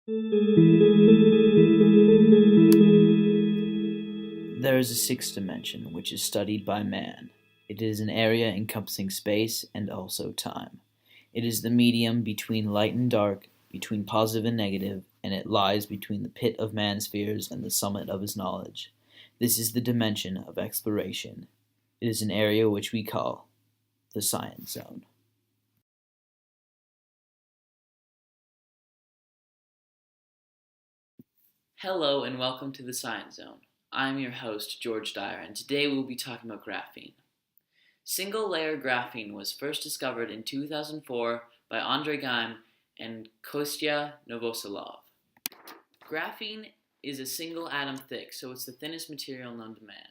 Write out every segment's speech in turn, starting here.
There is a sixth dimension which is studied by man. It is an area encompassing space and also time. It is the medium between light and dark, between positive and negative, and it lies between the pit of man's fears and the summit of his knowledge. This is the dimension of exploration. It is an area which we call the Science Zone. Hello and welcome to the Science Zone. I'm your host, George Dyer, and today we'll be talking about graphene. Single layer graphene was first discovered in 2004 by Andrei Geim and Kostya Novoselov. Graphene is a single atom thick, so it's the thinnest material known to man.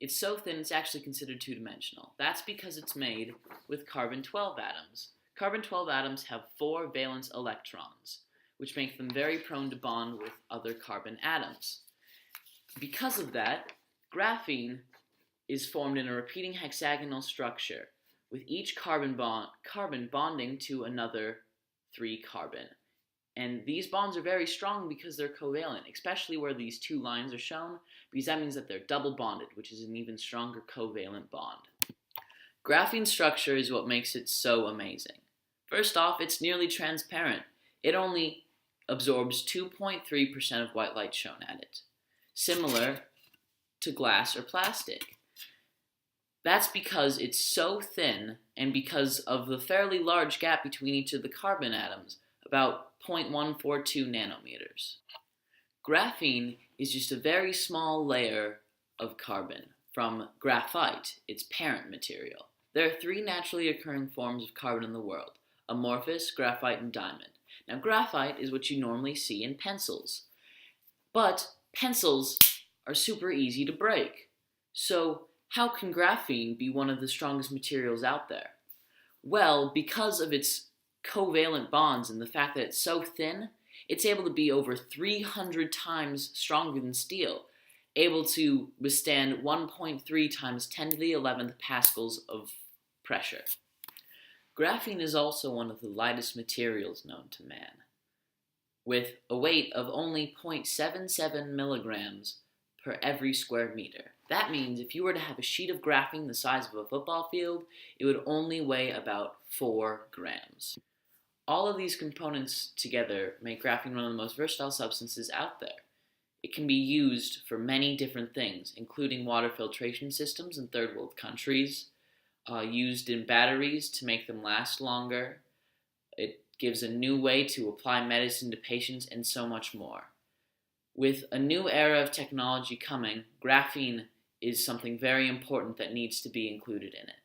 It's so thin it's actually considered two-dimensional. That's because it's made with carbon-12 atoms. Carbon-12 atoms have 4 valence electrons, which make them very prone to bond with other carbon atoms. Because of that, graphene is formed in a repeating hexagonal structure, with each carbon bonding to another 3 carbon. And these bonds are very strong because they're covalent, especially where these 2 lines are shown, because that means that they're double bonded, which is an even stronger covalent bond. Graphene's structure is what makes it so amazing. First off, it's nearly transparent. It only absorbs 2.3% of white light shown at it, similar to glass or plastic. That's because it's so thin and because of the fairly large gap between each of the carbon atoms, about 0.142 nanometers. Graphene is just a very small layer of carbon from graphite, its parent material. There are 3 naturally occurring forms of carbon in the world: amorphous, graphite, and diamond. Now, graphite is what you normally see in pencils, but pencils are super easy to break. So, how can graphene be one of the strongest materials out there? Well, because of its covalent bonds and the fact that it's so thin, it's able to be over 300 times stronger than steel, able to withstand 1.3 times 10 to the 11th pascals of pressure. Graphene is also one of the lightest materials known to man, with a weight of only 0.77 milligrams per every square meter. That means if you were to have a sheet of graphene the size of a football field, it would only weigh about 4 grams. All of these components together make graphene one of the most versatile substances out there. It can be used for many different things, including water filtration systems in third world countries, used in batteries to make them last longer. It gives a new way to apply medicine to patients, and so much more. With a new era of technology coming, graphene is something very important that needs to be included in it.